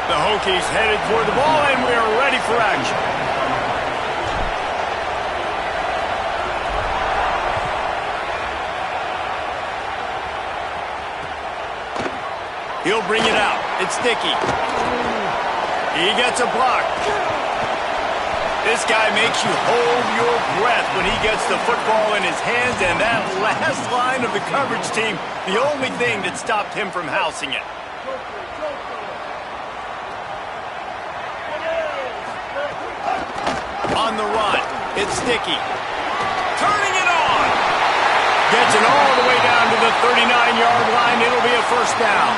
The Hokies headed toward the ball, and we are ready for action. He'll bring it out. It's sticky. He gets a block. This guy makes you hold your breath when he gets the football in his hands, and that last line of the coverage team, the only thing that stopped him from housing it. On the run, it's sticky. Turning it on. Gets it all the way down to the 39-yard line. It'll be a first down.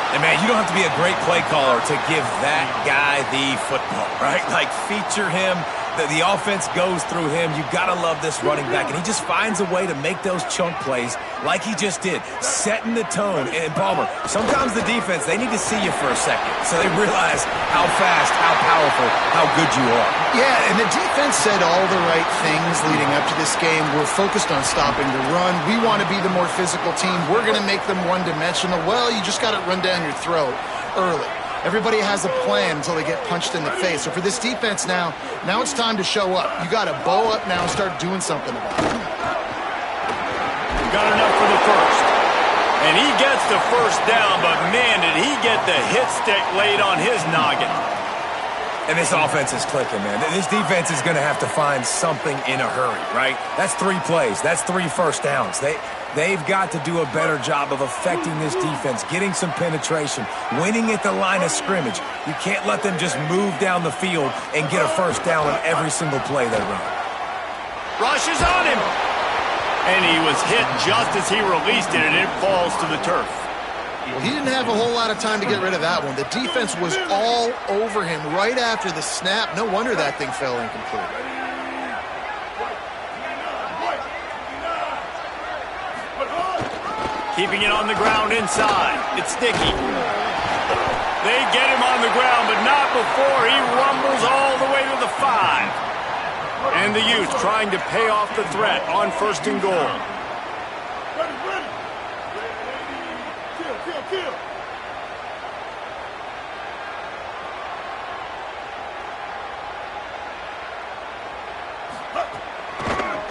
And, man, you don't have to be a great play caller to give that guy the football, right? Like, feature him. The offense goes through him. You got to love this running back. And he just finds a way to make those chunk plays like he just did, setting the tone. And, Palmer, sometimes the defense, they need to see you for a second so they realize how fast, how powerful, how good you are. Yeah, and the defense said all the right things leading up to this game. We're focused on stopping the run. We want to be the more physical team. We're going to make them one-dimensional. Well, you just got to run down your throat early. Everybody has a plan until they get punched in the face. So for this defense now it's time to show up. You got to bow up now and start doing something about it. Got enough for the first. And he gets the first down, but man, did he get the hit stick laid on his noggin. And this offense is clicking, man. This defense is going to have to find something in a hurry, right? That's 3 plays. That's 3 first downs. They've got to do a better job of affecting this defense, getting some penetration, winning at the line of scrimmage. You can't let them just move down the field and get a first down on every single play they run. Rushes on him. And he was hit just as he released it, and it falls to the turf. Well, he didn't have a whole lot of time to get rid of that one. The defense was all over him right after the snap. No wonder that thing fell incomplete. Keeping it on the ground inside. It's sticky. They get him on the ground, but not before he rumbles all the way to the 5. And the Utes trying to pay off the threat on 1st and goal.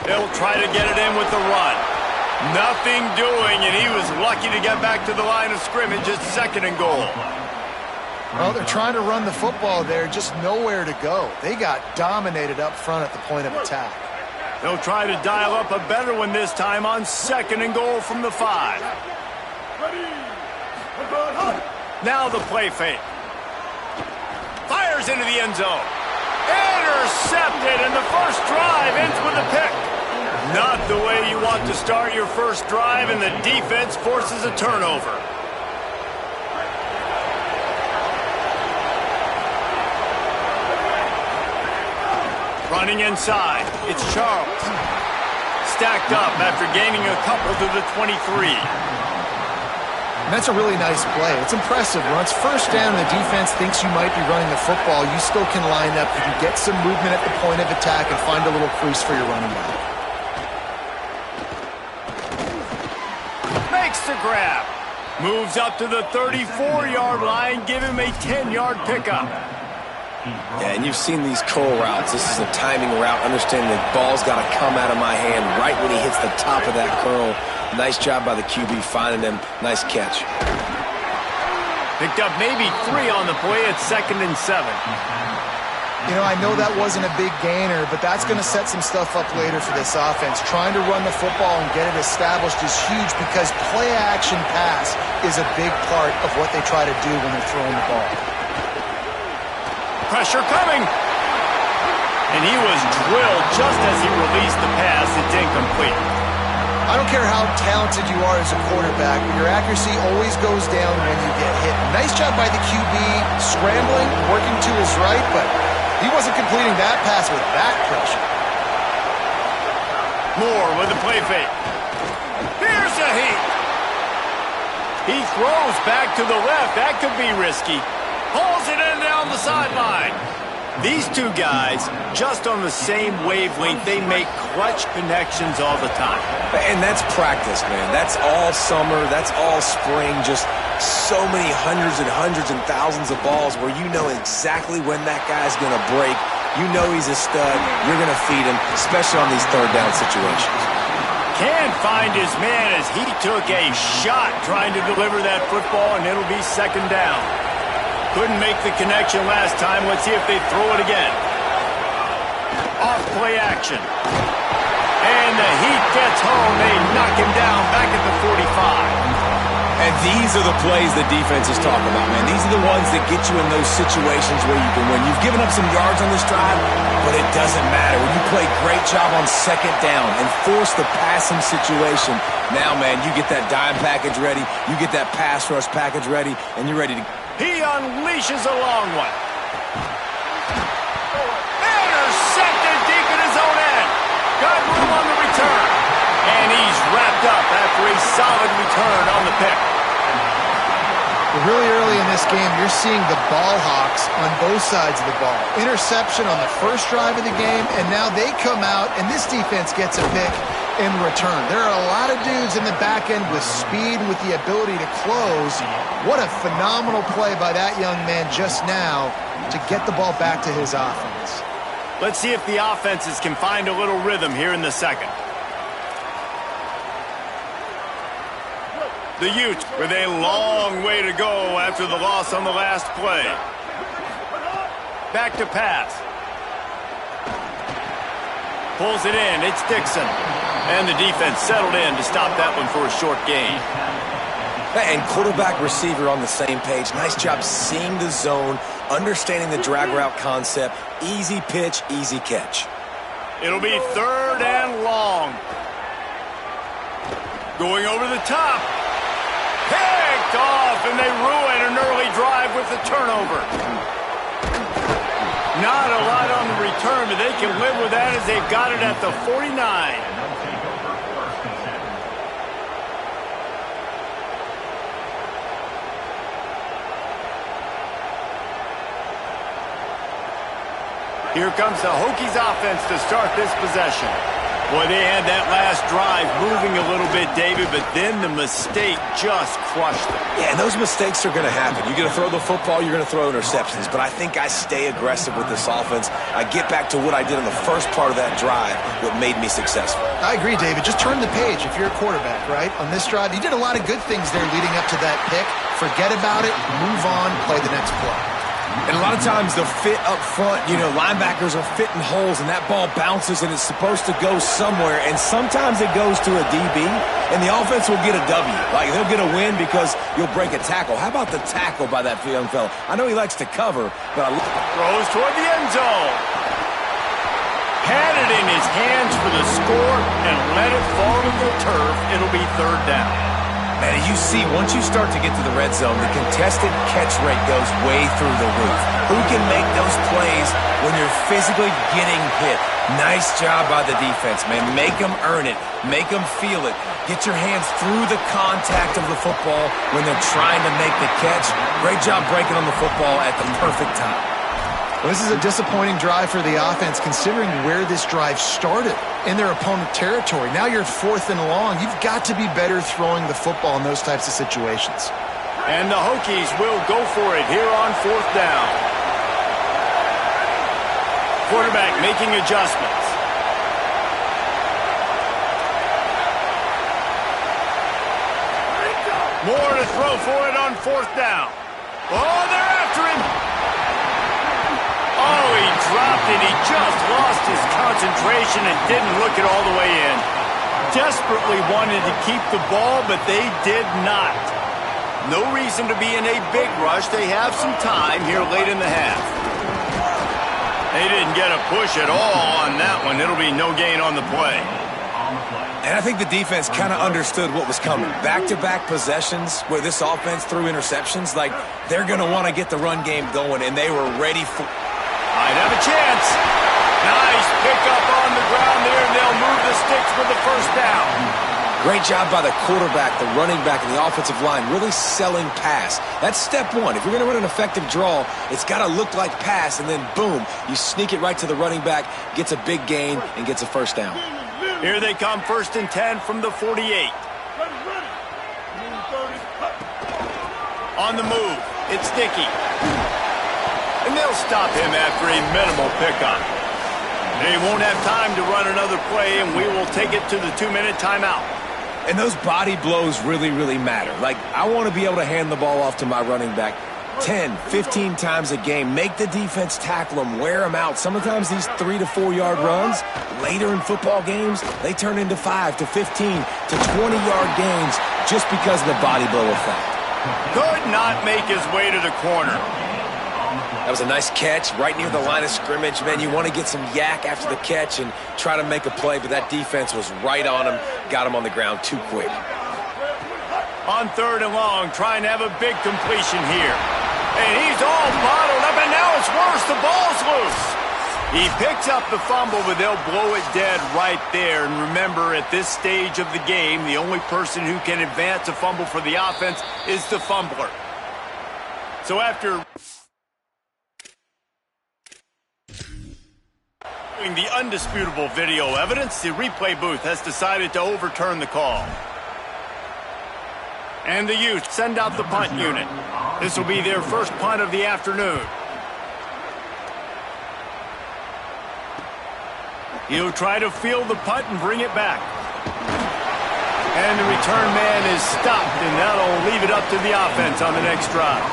They'll try to get it in with the run. Nothing doing, and he was lucky to get back to the line of scrimmage at 2nd and goal. Well, they're trying to run the football there, just nowhere to go. They got dominated up front at the point of attack. They'll try to dial up a better one this time on 2nd and goal from the 5. Now the play fake. Fires into the end zone. Intercepted, and the first drive ends with a pick. Not the way you want to start your first drive, and the defense forces a turnover. Running inside, it's Charles. Stacked up after gaining a couple to the 23. And that's a really nice play. It's impressive. When it's first down and the defense thinks you might be running the football, you still can line up. You can get some movement at the point of attack and find a little crease for your running back. Makes the grab. Moves up to the 34-yard line. Give him a 10-yard pickup. Yeah, and you've seen these curl routes. This is a timing route. Understanding the ball's got to come out of my hand right when he hits the top of that curl. Nice job by the QB finding him. Nice catch. Picked up maybe 3 on the play at 2nd and 7. You know, I know that wasn't a big gainer, but that's going to set some stuff up later for this offense. Trying to run the football and get it established is huge because play-action pass is a big part of what they try to do when they're throwing the ball. Pressure coming. And he was drilled just as he released the pass. It's incomplete. I don't care how talented you are as a quarterback, but your accuracy always goes down when you get hit. Nice job by the QB scrambling, working to his right, but he wasn't completing that pass with that pressure. Moore with the play fake. Here's a heat. He throws back to the left. That could be risky. Pulls it in down the sideline. These two guys, just on the same wavelength, they make clutch connections all the time. And that's practice, man. That's all summer. That's all spring. Just so many hundreds and thousands of balls where you know exactly when that guy's going to break. You know he's a stud. You're going to feed him, especially on these third down situations. Can't find his man as he took a shot trying to deliver that football, and it'll be second down. Couldn't make the connection last time. Let's see if they throw it again. Off play action. And the Heat gets home. They knock him down back at the 45. And these are the plays the defense is talking about, man. These are the ones that get you in those situations where you can win. You've given up some yards on this drive, but it doesn't matter. When you play great job on second down and force the passing situation, now, man, you get that dime package ready, you get that pass rush package ready, and you're ready to... He unleashes a long one. Intercepted deep in his own end. Got room on the return. And he's wrapped up after a solid return on the pick. Really early in this game, you're seeing the ball hawks on both sides of the ball. Interception on the first drive of the game, and now they come out, and this defense gets a pick in return. There are a lot of dudes in the back end with speed and with the ability to close. What a phenomenal play by that young man just now to get the ball back to his offense. Let's see if the offenses can find a little rhythm here in the second. The Utes with a long way to go after the loss on the last play. Back to pass. Pulls it in. It's Dixon. And the defense settled in to stop that one for a short gain. And quarterback receiver on the same page. Nice job seeing the zone, understanding the drag route concept. Easy pitch, easy catch. It'll be third and long. Going over the top. Picked off, and they ruin an early drive with the turnover. Not a lot on the return, but they can live with that as they've got it at the 49. Here comes the Hokies offense to start this possession. Boy, they had that last drive moving a little bit, David, but then the mistake just crushed them. Yeah, and those mistakes are going to happen. You're going to throw the football, you're going to throw interceptions, but I think I stay aggressive with this offense. I get back to what I did in the first part of that drive, what made me successful. I agree, David. Just turn the page if you're a quarterback, right? On this drive, you did a lot of good things there leading up to that pick. Forget about it, move on, play the next play. And a lot of times the fit up front, you know, linebackers are fitting holes and that ball bounces and it's supposed to go somewhere. And sometimes it goes to a DB and the offense will get a W. Like they'll get a win because you'll break a tackle. How about the tackle by that young fella? I know he likes to cover, but throws toward the end zone. Had it in his hands for the score and let it fall to the turf. It'll be third down. Man, you see, once you start to get to the red zone, the contested catch rate goes way through the roof. Who can make those plays when you're physically getting hit? Nice job by the defense, man. Make them earn it. Make them feel it. Get your hands through the contact of the football when they're trying to make the catch. Great job breaking on the football at the perfect time. Well, this is a disappointing drive for the offense considering where this drive started in their opponent territory. Now you're fourth and long. You've got to be better throwing the football in those types of situations. And the Hokies will go for it here on fourth down. Quarterback making adjustments. More to throw for it on fourth down. Oh, they're after him. Oh, he dropped it. He just lost his concentration and didn't look it all the way in. Desperately wanted to keep the ball, but they did not. No reason to be in a big rush. They have some time here late in the half. They didn't get a push at all on that one. It'll be no gain on the play. And I think the defense kind of understood what was coming. Back-to-back possessions where this offense threw interceptions, like they're going to want to get the run game going, and they were ready for... Might have a chance. Nice pickup on the ground there, and they'll move the sticks for the first down. Great job by the quarterback, the running back, and the offensive line really selling pass. That's step one. If you're going to run an effective draw, it's got to look like pass, and then boom, you sneak it right to the running back, gets a big gain, and gets a first down. Here they come, 1st and 10 from the 48. On the move, it's sticky. And they'll stop him after a minimal pickup. They won't have time to run another play, and we will take it to the 2-minute timeout. And those body blows really, really matter. Like, I want to be able to hand the ball off to my running back 10, 15 times a game. Make the defense tackle them, wear them out. Sometimes these 3 to 4 yard runs, later in football games, they turn into 5 to 15 to 20 yard gains just because of the body blow effect. Could not make his way to the corner. That was a nice catch right near the line of scrimmage. Man, you want to get some yak after the catch and try to make a play, but that defense was right on him, got him on the ground too quick. On 3rd and long, trying to have a big completion here. And he's all bottled up, and now it's worse. The ball's loose. He picks up the fumble, but they'll blow it dead right there. And remember, at this stage of the game, the only person who can advance a fumble for the offense is the fumbler. So after the undisputable video evidence, the replay booth has decided to overturn the call. And the Utes send out the punt unit. This will be their first punt of the afternoon. He'll try to field the punt and bring it back. And the return man is stopped, and that'll leave it up to the offense on the next drive.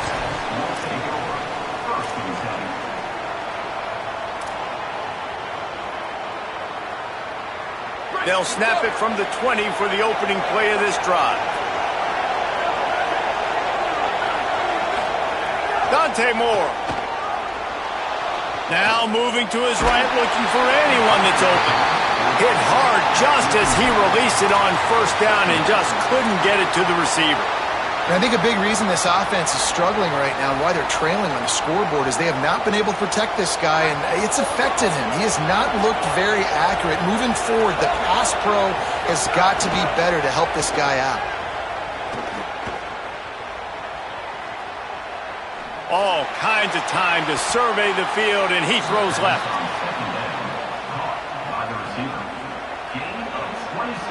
They'll snap it from the 20 for the opening play of this drive. Dante Moore. Now moving to his right, looking for anyone that's open. Hit hard just as he released it on 1st down and just couldn't get it to the receiver. And I think a big reason this offense is struggling right now and why they're trailing on the scoreboard is they have not been able to protect this guy, and it's affected him. He has not looked very accurate. Moving forward, the pass pro has got to be better to help this guy out. All kinds of time to survey the field, and he throws left.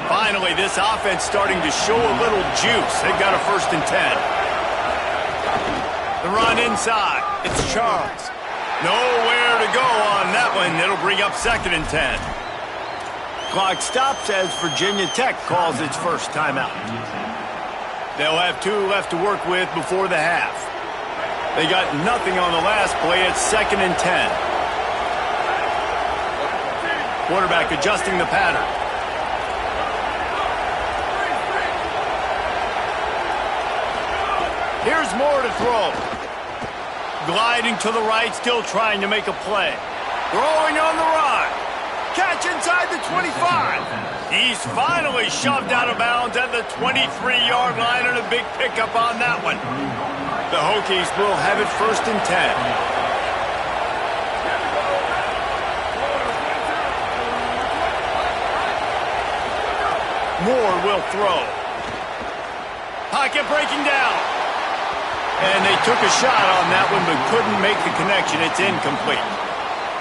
Finally, this offense starting to show a little juice. They've got a 1st and 10. The run inside. It's Charles. Nowhere to go on that one. It'll bring up 2nd and 10. Clock stops as Virginia Tech calls its first timeout. They'll have 2 left to work with before the half. They got nothing on the last play. It's 2nd and 10. Quarterback adjusting the pattern. Here's Moore to throw. Gliding to the right, still trying to make a play. Throwing on the run. Catch inside the 25. He's finally shoved out of bounds at the 23-yard line, and a big pickup on that one. The Hokies will have it 1st and 10. Moore will throw. Pocket breaking down. And they took a shot on that one, but couldn't make the connection. It's incomplete.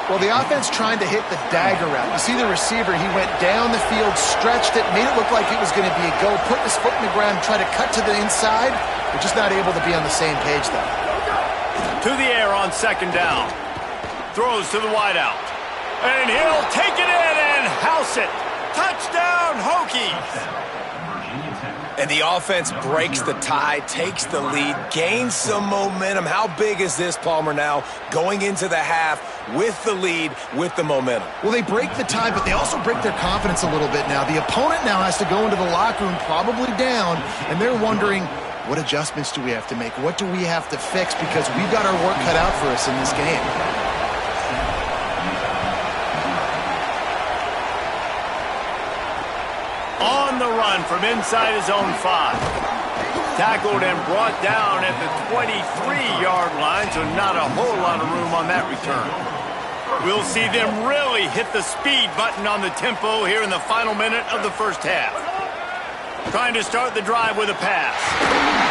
Well, the offense trying to hit the dagger route. You see the receiver, he went down the field, stretched it, made it look like it was going to be a go, put his foot in the ground, tried to cut to the inside. They're just not able to be on the same page, though. To the air on 2nd down. Throws to the wideout. And he'll take it in and house it. Touchdown, Hokies! And the offense breaks the tie, takes the lead, gains some momentum. How big is this, Palmer, now going into the half with the lead, with the momentum? Well, they break the tie, but they also break their confidence a little bit now. The opponent now has to go into the locker room probably down, and they're wondering, what adjustments do we have to make? What do we have to fix? Because we've got our work cut out for us in this game. On the run from inside his own 5. Tackled and brought down at the 23-yard line, so not a whole lot of room on that return. We'll see them really hit the speed button on the tempo here in the final minute of the 1st half. Trying to start the drive with a pass.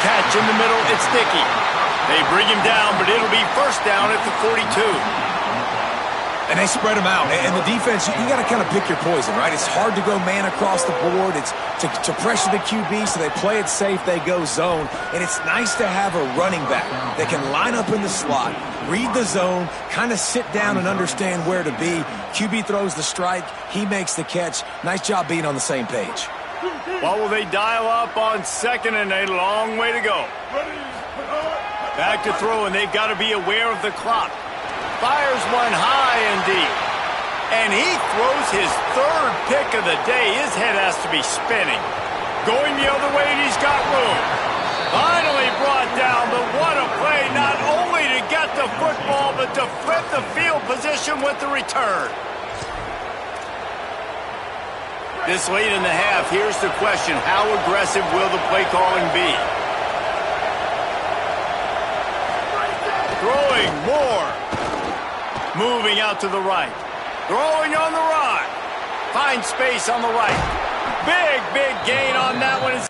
Catch in the middle, it's Dickey. They bring him down, but it'll be 1st down at the 42. And they spread them out. And the defense, you got to kind of pick your poison, right? It's hard to go man across the board. It's to pressure the QB, so they play it safe, they go zone. And it's nice to have a running back that can line up in the slot, read the zone, kind of sit down and understand where to be. QB throws the strike, he makes the catch. Nice job being on the same page. What will they dial up on second and a long way to go? Back to throw, and they've got to be aware of the clock. Fires one high and deep. And he throws his third pick of the day. His head has to be spinning. Going the other way, and he's got room. Finally brought down, but what a play, not only to get the football, but to flip the field position with the return. This late in the half, here's the question. How aggressive will the play calling be? Throwing more. Moving out to the right. Throwing on the run. Finds space on the right. Big gain on that one.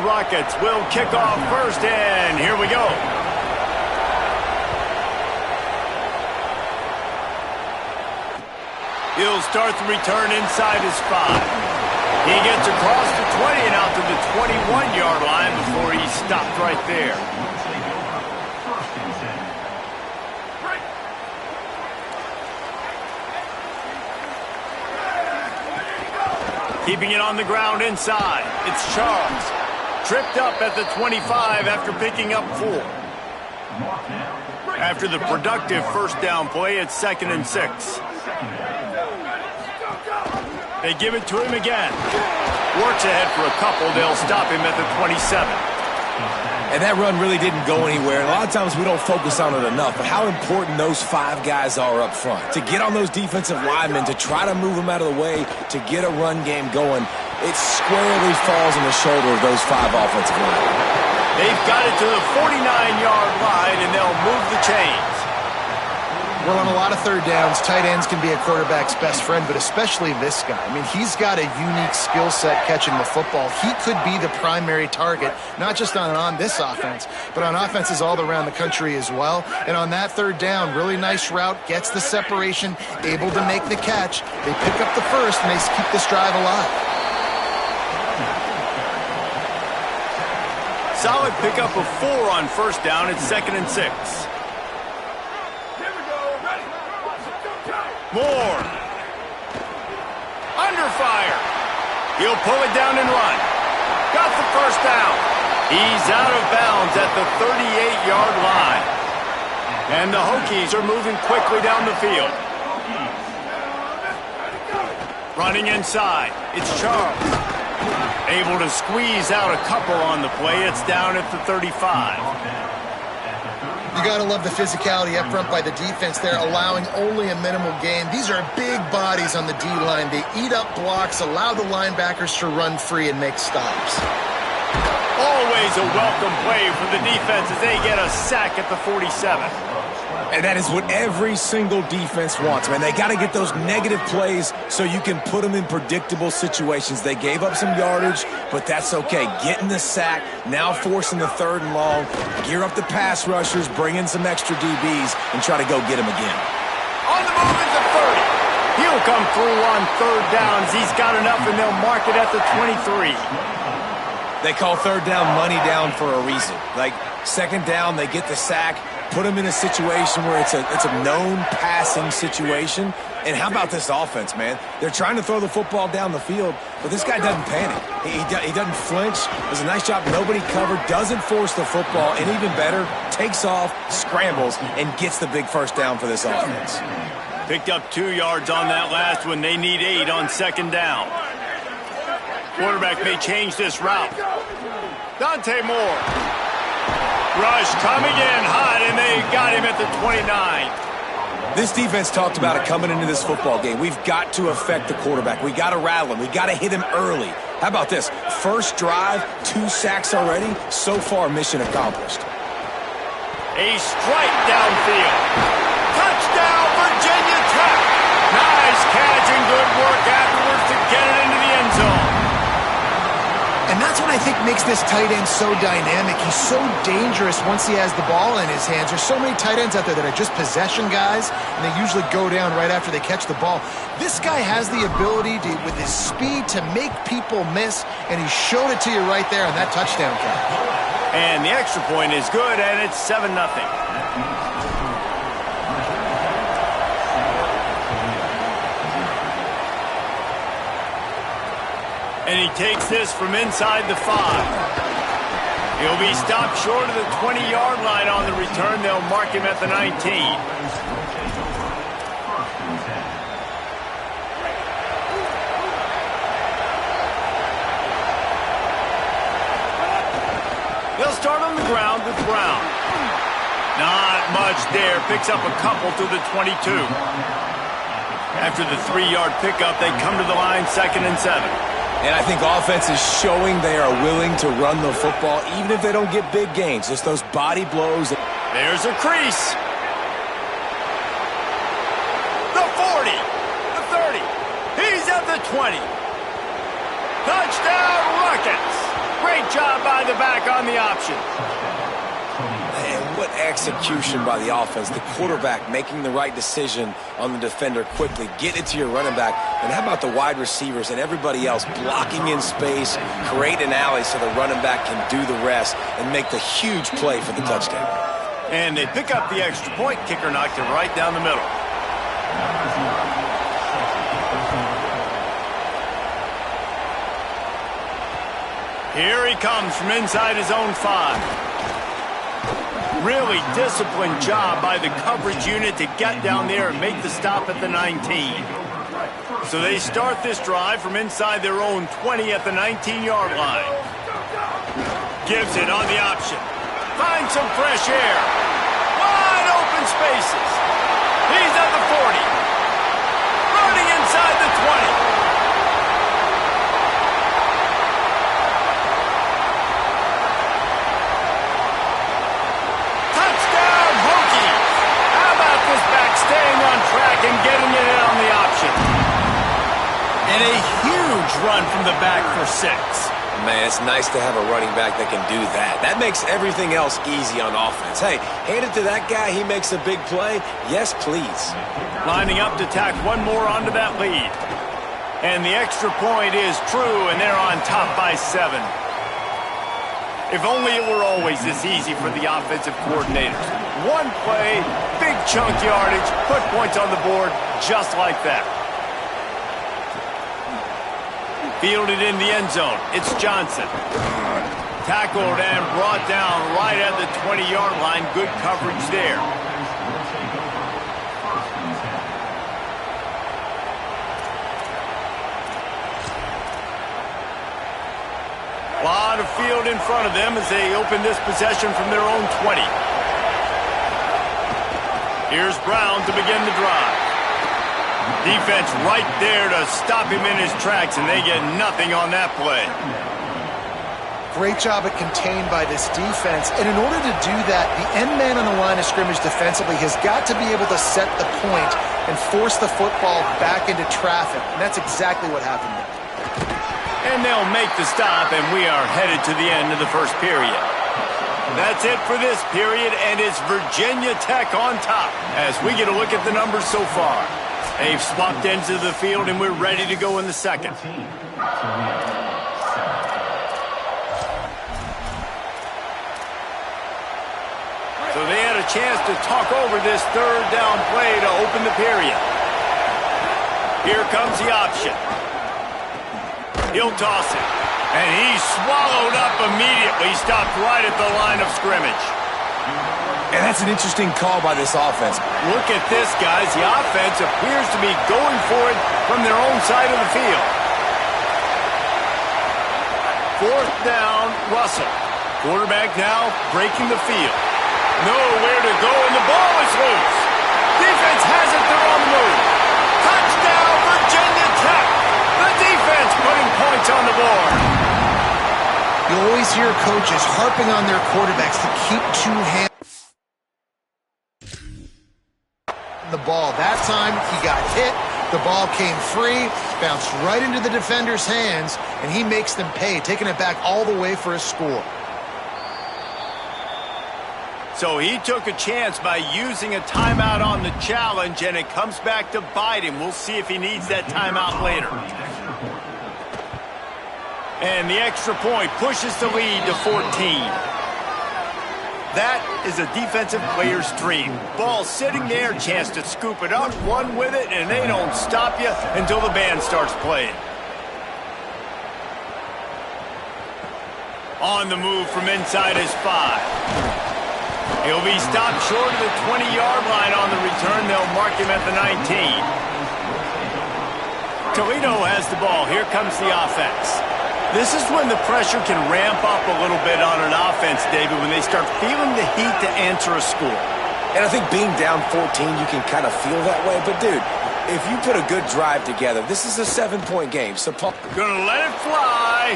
Rockets will kick off first, and here we go. He'll start the return inside his 5. He gets across the 20 and out to the 21-yard line before he stopped right there. Keeping it on the ground inside. It's Charles. Tripped up at the 25 after picking up 4. After the productive first down play, it's 2nd and 6. They give it to him again. Works ahead for a couple. They'll stop him at the 27. And that run really didn't go anywhere. A lot of times we don't focus on it enough, but how important those 5 guys are up front. To get on those defensive linemen, to try to move them out of the way, to get a run game going, it squarely falls on the shoulder of those 5 offensive linemen. They've got it to the 49-yard line, and they'll move the chains. Well, on a lot of third downs, tight ends can be a quarterback's best friend, but especially this guy. I mean, he's got a unique skill set catching the football. He could be the primary target, not just on this offense, but on offenses all around the country as well. And on that third down, really nice route, gets the separation, able to make the catch. They pick up the first, and they keep this drive alive. Solid pickup of 4 on first down. It's 2nd and 6. Moore. Under fire. He'll pull it down and run. Got the first down. He's out of bounds at the 38-yard line. And the Hokies are moving quickly down the field. Running inside. It's Charles. Able to squeeze out a couple on the play. It's down at the 35. You got to love the physicality up front by the defense there, allowing only a minimal gain. These are big bodies on the D-line. They eat up blocks, allow the linebackers to run free and make stops. Always a welcome play for the defense as they get a sack at the 47. And that is what every single defense wants, man. They got to get those negative plays so you can put them in predictable situations. They gave up some yardage, but that's okay. Getting the sack, now forcing the 3rd and long, gear up the pass rushers, bring in some extra DBs, and try to go get them again. On the move at the 30. He'll come through on 3rd downs. He's got enough, and they'll mark it at the 23. They call 3rd down money down for a reason. Like, 2nd down, they get the sack, put them in a situation where it's a known passing situation. And how about this offense, man? They're trying to throw the football down the field, but this guy doesn't panic. He doesn't flinch. Does a nice job. Nobody covered. Doesn't force the football. And even better, takes off, scrambles, and gets the big first down for this offense. Picked up 2 yards on that last one. They need 8 on 2nd down. Quarterback may change this route. Dante Moore. Rush coming in hot, and they got him at the 29. This defense talked about it coming into this football game. We've got to affect the quarterback. We got to rattle him. We got to hit him early. How about this? First drive, 2 sacks already. So far, mission accomplished. A strike downfield. Touchdown, Virginia Tech. Nice catch and good work afterwards to get it into the end zone. And that's what I think makes this tight end so dynamic. He's so dangerous once he has the ball in his hands. There's so many tight ends out there that are just possession guys, and they usually go down right after they catch the ball. This guy has the ability to, with his speed, to make people miss, and he showed it to you right there on that touchdown catch. And the extra point is good, and it's 7-0. And he takes this from inside the 5. He'll be stopped short of the 20-yard line on the return. They'll mark him at the 19. They'll start on the ground with Brown. Not much there. Picks up a couple to the 22. After the 3-yard pickup, they come to the line 2nd and 7. And I think offense is showing they are willing to run the football, even if they don't get big gains. Just those body blows. There's a crease. The 40. The 30. He's at the 20. Touchdown, Rockets. Great job by the back on the option. And what execution by the offense. The quarterback making the right decision on the defender quickly. Get it to your running back. And how about the wide receivers and everybody else blocking in space, create an alley so the running back can do the rest and make the huge play for the touchdown. And they pick up the extra point. Kicker knocked it right down the middle. Here he comes from inside his own 5. Really disciplined job by the coverage unit to get down there and make the stop at the 19. So they start this drive from inside their own 20 at the 19-yard line. Gives it on the option. Finds some fresh air. Wide open spaces. He's at the 40. Running inside the 20. Staying on track and getting it in on the option. And a huge run from the back for 6. Man, it's nice to have a running back that can do that. That makes everything else easy on offense. Hey, hand it to that guy. He makes a big play. Yes, please. Lining up to tack one more onto that lead. And the extra point is true, and they're on top by 7. If only it were always this easy for the offensive coordinators. One play, big chunk yardage, put points on the board just like that. Fielded in the end zone. It's Johnson. Tackled and brought down right at the 20-yard line. Good coverage there. A lot of field in front of them as they open this possession from their own 20. Here's Brown to begin the drive. Defense right there to stop him in his tracks, and they get nothing on that play. Great job at contained by this defense. And in order to do that, the end man on the line of scrimmage defensively has got to be able to set the point and force the football back into traffic. And that's exactly what happened there. And they'll make the stop, and we are headed to the end of the first period. That's it for this period, and it's Virginia Tech on top as we get a look at the numbers so far. They've swapped ends of the field, and we're ready to go in the second. So they had a chance to talk over this third down play to open the period. Here comes the option. He'll toss it. And he's swallowed up immediately, stopped right at the line of scrimmage. And that's an interesting call by this offense. Look at this, guys. The offense appears to be going for it from their own side of the field. Fourth down, Russell. Quarterback now breaking the field. Nowhere to go, and the ball is loose. Defense has it, they're on the move. Touchdown, Virginia Tech. The defense putting points on the board. You always hear coaches harping on their quarterbacks to keep two hands on the ball. That time, he got hit. The ball came free, bounced right into the defender's hands, and he makes them pay, taking it back all the way for a score. So he took a chance by using a timeout on the challenge, and it comes back to bite him. We'll see if he needs that timeout later. And the extra point pushes the lead to 14. That is a defensive player's dream. Ball sitting there, chance to scoop it up, run with it, and they don't stop you until the band starts playing. On the move from inside his 5. He'll be stopped short of the 20-yard line on the return. They'll mark him at the 19. Toledo has the ball. Here comes the offense. This is when the pressure can ramp up a little bit on an offense, David, when they start feeling the heat to answer a score. And I think being down 14, you can kind of feel that way. But, dude, if you put a good drive together, this is a 7-point game. So, gonna let it fly.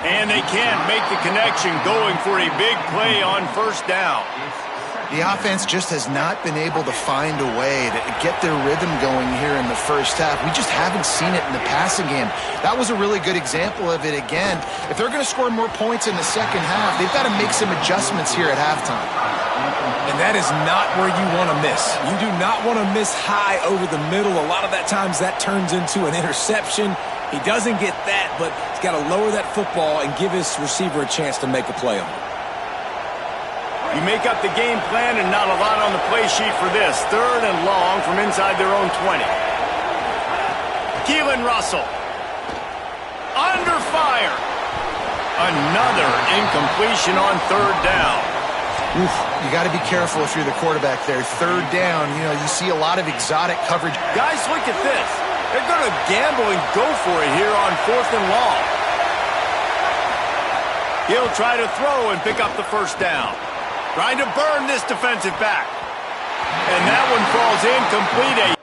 And they can't make the connection, going for a big play on first down. The offense just has not been able to find a way to get their rhythm going here in the first half. We just haven't seen it in the passing game. That was a really good example of it again. If they're going to score more points in the second half, they've got to make some adjustments here at halftime. And that is not where you want to miss. You do not want to miss high over the middle. A lot of that times that turns into an interception. He doesn't get that, but he's got to lower that football and give his receiver a chance to make a play on it. You make up the game plan and not a lot on the play sheet for this. 3rd and long from inside their own 20. Keelan Russell. Under fire. Another incompletion on 3rd down. Oof, you got to be careful if you're the quarterback there. 3rd down, you see a lot of exotic coverage. Guys, look at this. They're going to gamble and go for it here on 4th and long. He'll try to throw and pick up the 1st down. Trying to burn this defensive back. And that one falls incomplete.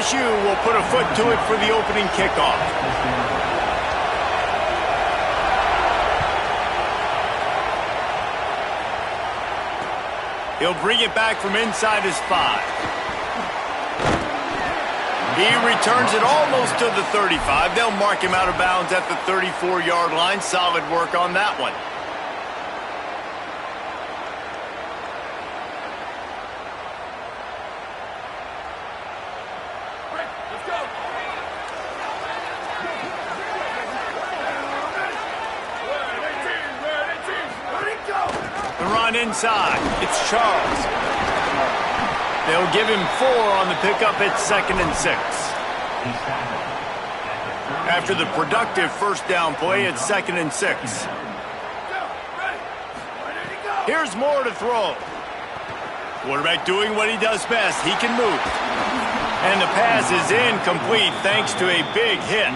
LSU will put a foot to it for the opening kickoff. He'll bring it back from inside his 5. He returns it almost to the 35. They'll mark him out of bounds at the 34-yard line. Solid work on that one. The run inside. It's Charles. They'll give him 4 on the pickup at 2nd and 6. After the productive first down play at 2nd and 6. Here's Moore to throw. Quarterback doing what he does best. He can move. And the pass is incomplete thanks to a big hit.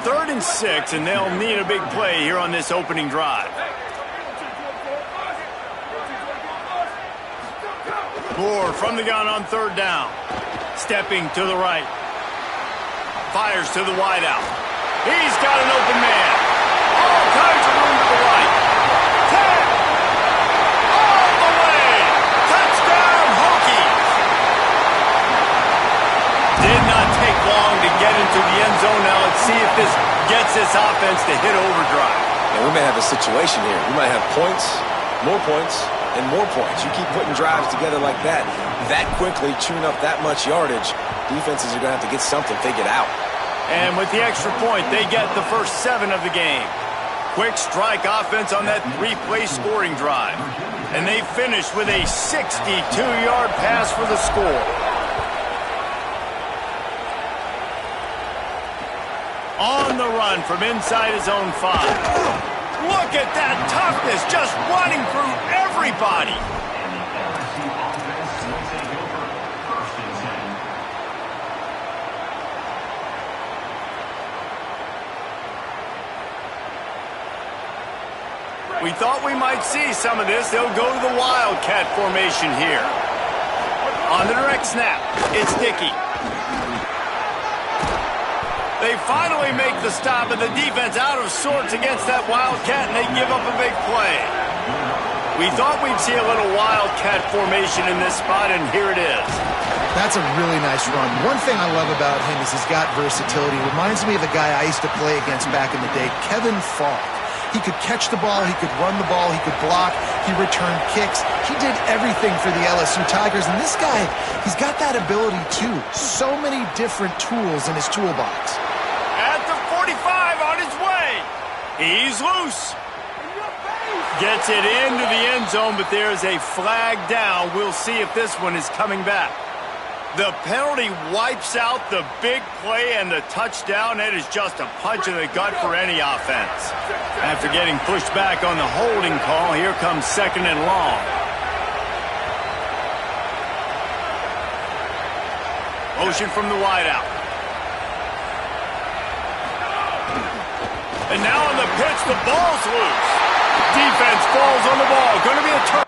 3rd and 6, and they'll need a big play here on this opening drive. Moore from the gun on 3rd down. Stepping to the right. Fires to the wideout. He's got an open man. All kinds of room to the right. 10. All the way. Touchdown, Hokies. Did not take long to get into the end zone. Now let's see if this gets this offense to hit overdrive. And we may have a situation here. We might have points, more points, and more points. You keep putting drives together like that quickly, chewing up that much yardage, defenses are going to have to get something figured out. And with the extra point, they get the first 7 of the game. Quick strike offense on that 3-play scoring drive. And they finish with a 62-yard pass for the score. On the run from inside his own 5. Look at that toughness, just running through everybody. We thought we might see some of this. They'll go to the Wildcat formation here. On the direct snap, it's Dickey. They finally make the stop, and the defense out of sorts against that Wildcat, and they give up a big play. We thought we'd see a little Wildcat formation in this spot, and here it is. That's a really nice run. One thing I love about him is he's got versatility. Reminds me of a guy I used to play against back in the day, Kevin Falk. He could catch the ball, he could run the ball, he could block, he returned kicks. He did everything for the LSU Tigers, and this guy, he's got that ability too. So many different tools in his toolbox. At the 45 on his way. He's loose. Gets it into the end zone, but there's a flag down. We'll see if this one is coming back. The penalty wipes out the big play and the touchdown. It is just a punch in the gut for any offense. After getting pushed back on the holding call, here comes 2nd and long. Motion from the wideout. And now on the pitch, the ball's loose. Defense falls on the ball. Going to be a turn.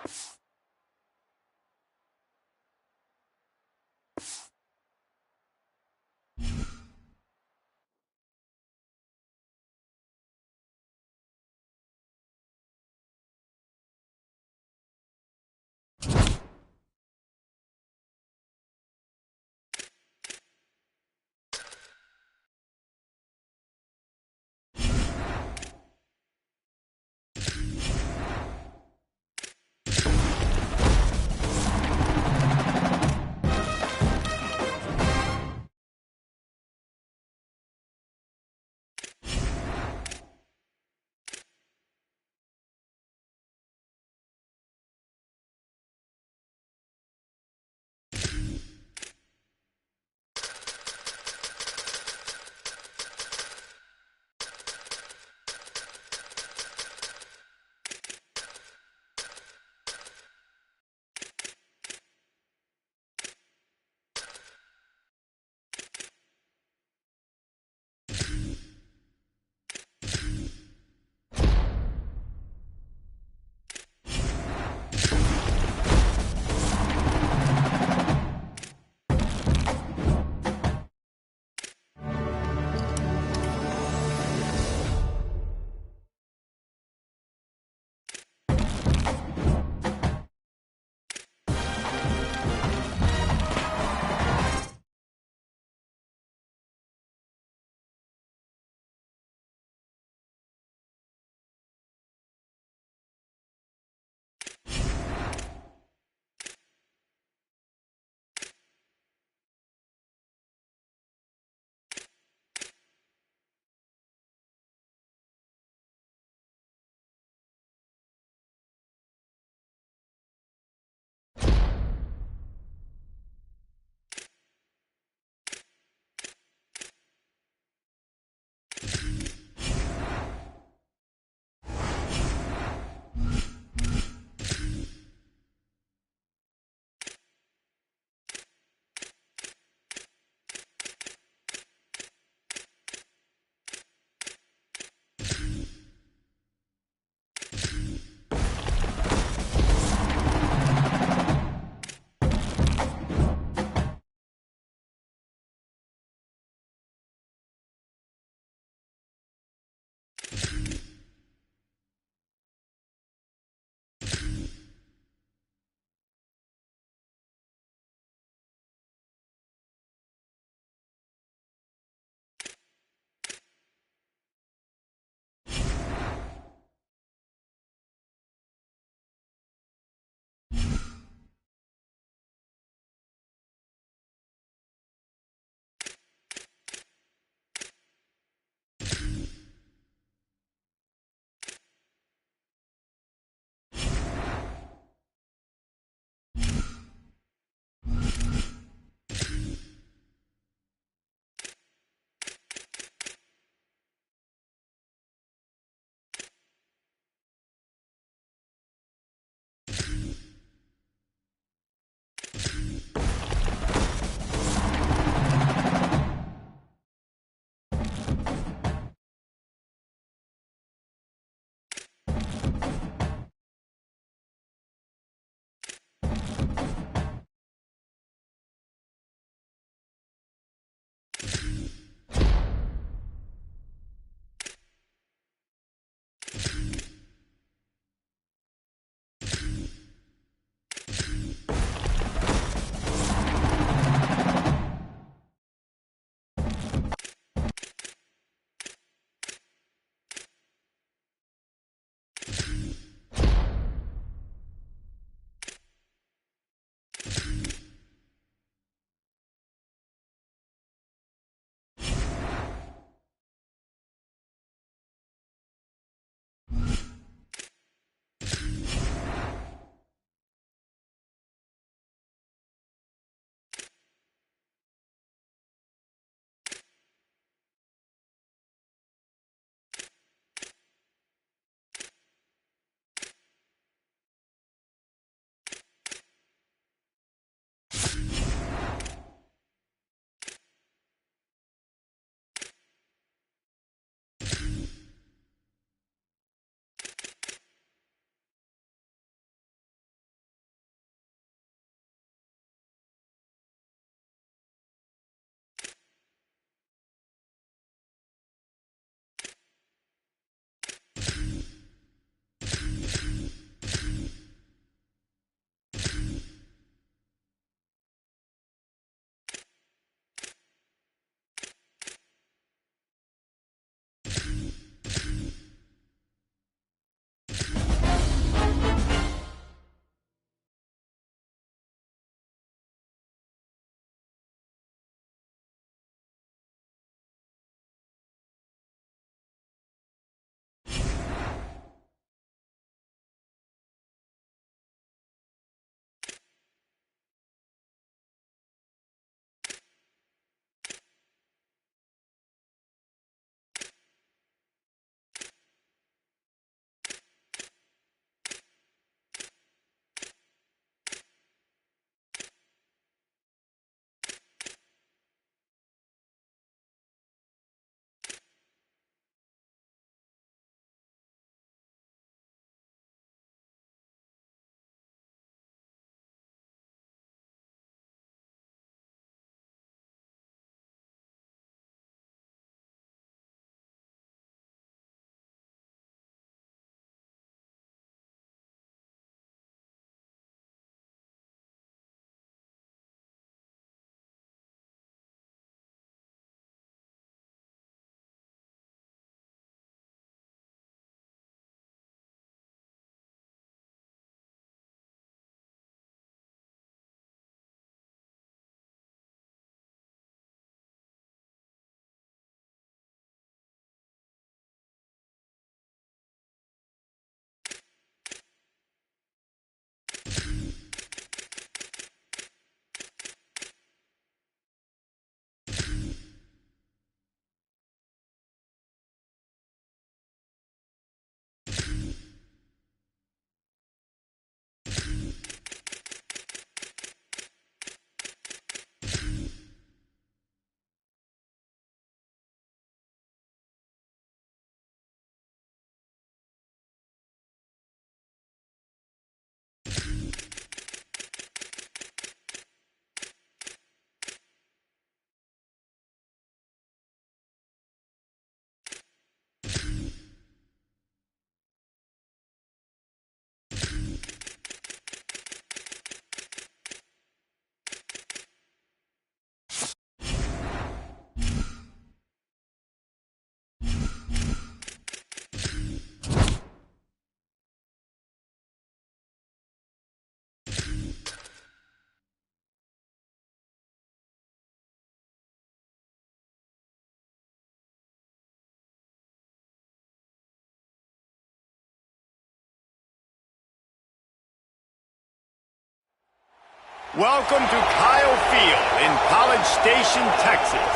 Welcome to Kyle Field in College Station, Texas.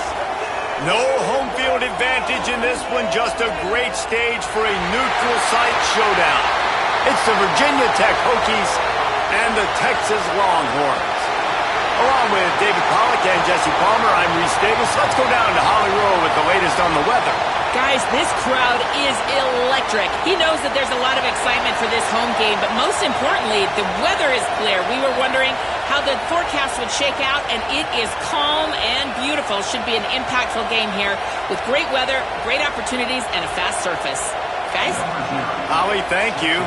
No home field advantage in this one, just a great stage for a neutral site showdown. It's the Virginia Tech Hokies and the Texas Longhorns. Along with David Pollack and Jesse Palmer, I'm Reese Davis. Let's go down to Hollywood with the latest on the weather. Guys, this crowd is electric. He knows that there's a lot of excitement for this home game, but most importantly, the weather is clear. We were wondering how the forecast would shake out, and it is calm and beautiful. Should be an impactful game here with great weather, great opportunities, and a fast surface. Guys? Holly, thank you.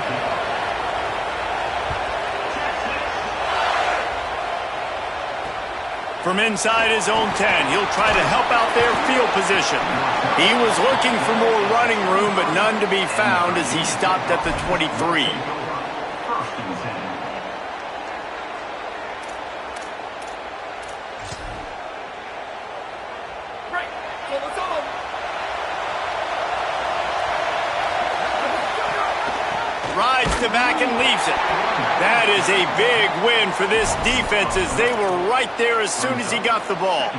From inside his own 10, he'll try to help out their field position. He was looking for more running room, but none to be found as he stopped at the 23. Rides to back and leaves it. That is a big win for this defense as they were right there as soon as he got the ball.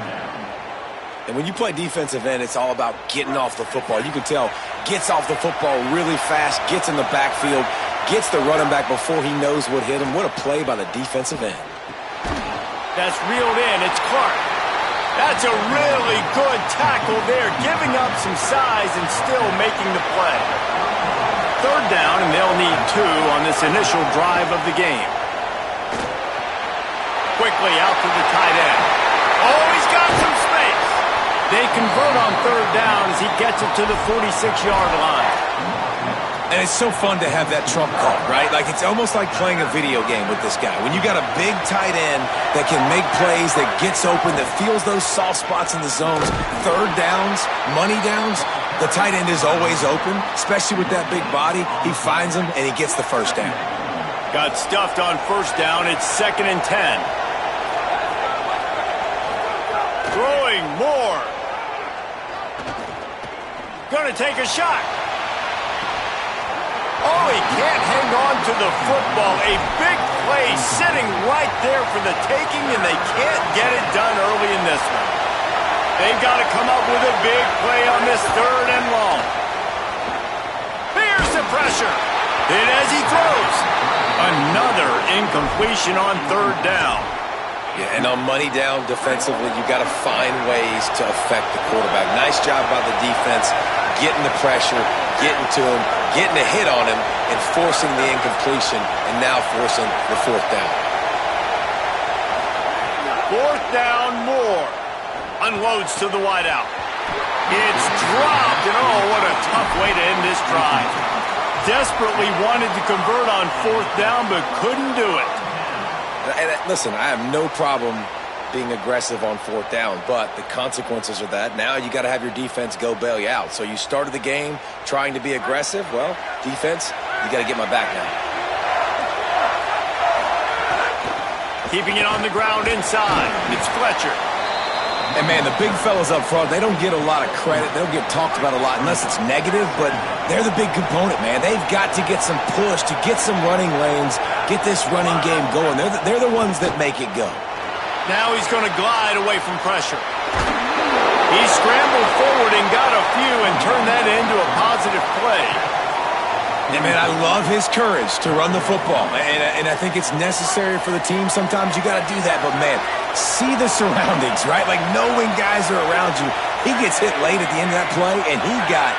And when you play defensive end, it's all about getting off the football. You can tell, gets off the football really fast, gets in the backfield, gets the running back before he knows what hit him. What a play by the defensive end. That's reeled in. It's Clark. That's a really good tackle there, giving up some size and still making the play. Third down, and they'll need 2 on this initial drive of the game. Quickly out to the tight end. Oh, he's got some space. They convert on third down as he gets it to the 46-yard line. And it's so fun to have that trump card, right? Like, it's almost like playing a video game with this guy. When you got a big tight end that can make plays, that gets open, that feels those soft spots in the zones, third downs, money downs, the tight end is always open, especially with that big body. He finds him, and he gets the first down. Got stuffed on first down. It's 2nd and 10. Throwing more. Gonna take a shot. Oh, he can't hang on to the football. A big play sitting right there for the taking, and they can't get it done early in this one. They've got to come up with a big play on this 3rd and long. Here's the pressure. Hit as he throws. Another incompletion on 3rd down. Yeah, and on money down defensively, you got to find ways to affect the quarterback. Nice job by the defense, getting the pressure, getting to him, getting a hit on him, and forcing the incompletion, and now forcing the 4th down. 4th down, more. Unloads to the wideout. It's dropped, and oh, what a tough way to end this drive. Desperately wanted to convert on 4th down, but couldn't do it. And listen, I have no problem being aggressive on 4th down, but the consequences are that now you got to have your defense go bail you out. So you started the game trying to be aggressive. Well, defense, you got to get my back now. Keeping it on the ground inside. It's Fletcher. And, man, the big fellas up front, they don't get a lot of credit. They don't get talked about a lot unless it's negative, but they're the big component, man. They've got to get some push, to get some running lanes, get this running game going. They're the ones that make it go. Now he's going to glide away from pressure. He scrambled forward and got a few and turned that into a positive play. And, man, I love his courage to run the football, and I think it's necessary for the team. Sometimes you got to do that, but, man, see the surroundings, right? Like, know when guys are around you. He gets hit late at the end of that play, and he got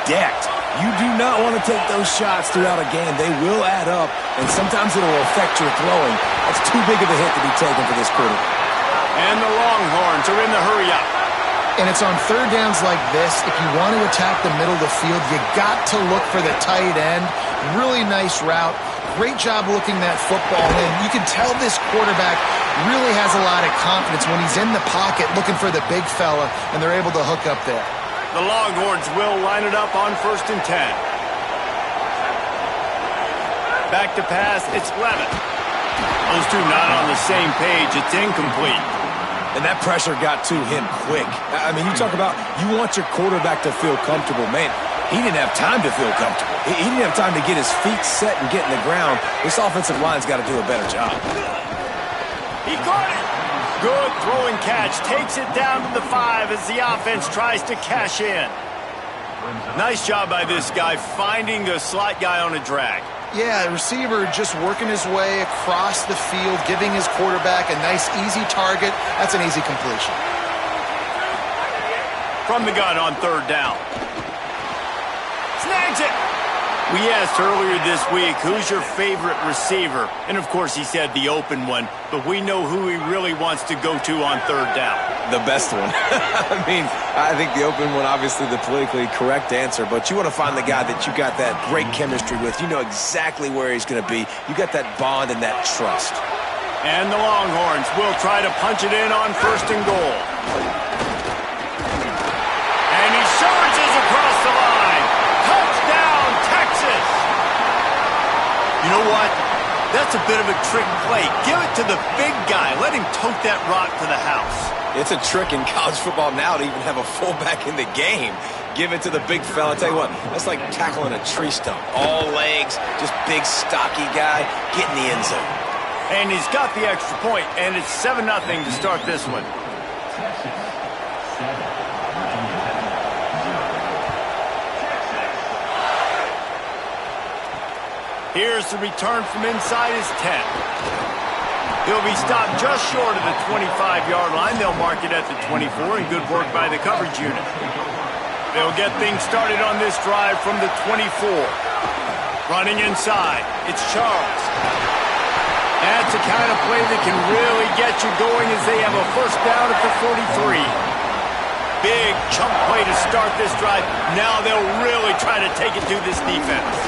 decked. You do not want to take those shots throughout a game. They will add up, and sometimes it will affect your throwing. That's too big of a hit to be taken for this quarterback. And the Longhorns are in the hurry-up. And it's on 3rd downs like this, if you want to attack the middle of the field, you got to look for the tight end. Really nice route. Great job looking that football in. You can tell this quarterback really has a lot of confidence when he's in the pocket looking for the big fella, and they're able to hook up there. The Longhorns will line it up on 1st and 10. Back to pass, it's Levitt. Those two not on the same page. It's incomplete. And that pressure got to him quick. I mean, you talk about you want your quarterback to feel comfortable. Man, he didn't have time to feel comfortable. He didn't have time to get his feet set and get in the ground. This offensive line's got to do a better job. He caught it. Good throw and catch. Takes it down to the 5 as the offense tries to cash in. Nice job by this guy finding the slot guy on a drag. Yeah, receiver just working his way across the field, giving his quarterback a nice, easy target. That's an easy completion. From the gun on 3rd down. Snags it. We asked earlier this week, who's your favorite receiver? And, of course, he said the open one. But we know who he really wants to go to on 3rd down. The best one. I mean, I think the open one, obviously the politically correct answer, but you want to find the guy that you got that great chemistry with. You know exactly where he's going to be. You got that bond and that trust. And the Longhorns will try to punch it in on 1st and goal. And he surges across the line. Touchdown, Texas! You know what? That's a bit of a trick play. Give it to the big guy. Let him tote that rock to the house. It's a trick in college football now to even have a fullback in the game. Give it to the big fella. I'll tell you what, that's like tackling a tree stump. All legs, just big, stocky guy, get in the end zone. And he's got the extra point, and it's 7-0 to start this one. Here's the return from inside his 10. He'll be stopped just short of the 25-yard line. They'll mark it at the 24, and good work by the coverage unit. They'll get things started on this drive from the 24. Running inside, it's Charles. That's the kind of play that can really get you going as they have a 1st down at the 43. Big chunk play to start this drive. Now they'll really try to take it to this defense.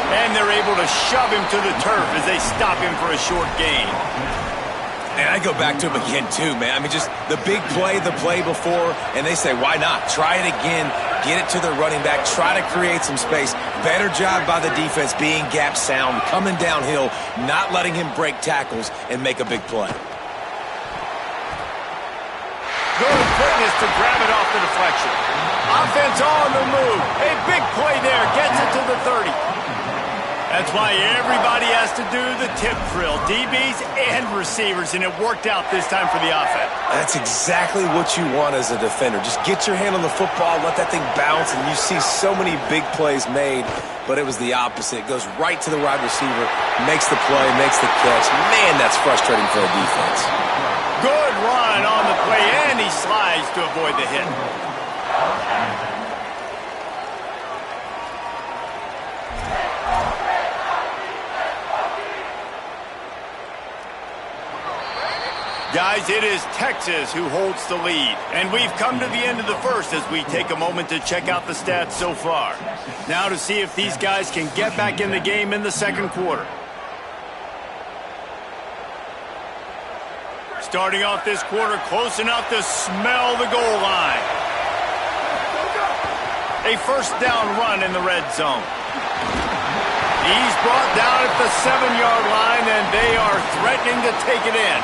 And they're able to shove him to the turf as they stop him for a short gain. And I go back to him again, too, man. I mean, just the big play, the play before, and they say, why not? Try it again, get it to the running back, try to create some space. Better job by the defense being gap sound, coming downhill, not letting him break tackles and make a big play. Good quickness to grab it off the deflection. Offense on the move. A big play there, gets it to the 30. That's why everybody has to do the tip drill, DBs and receivers, and it worked out this time for the offense. That's exactly what you want as a defender. Just get your hand on the football, let that thing bounce, and you see so many big plays made, but it was the opposite. It goes right to the wide receiver, makes the play, makes the catch. Man, that's frustrating for a defense. Good run on the play, and he slides to avoid the hit. Guys, it is Texas who holds the lead. And we've come to the end of the 1st as we take a moment to check out the stats so far. Now to see if these guys can get back in the game in the 2nd quarter. Starting off this quarter close enough to smell the goal line. A 1st down run in the red zone. He's brought down at the 7-yard line, and they are threatening to take it in.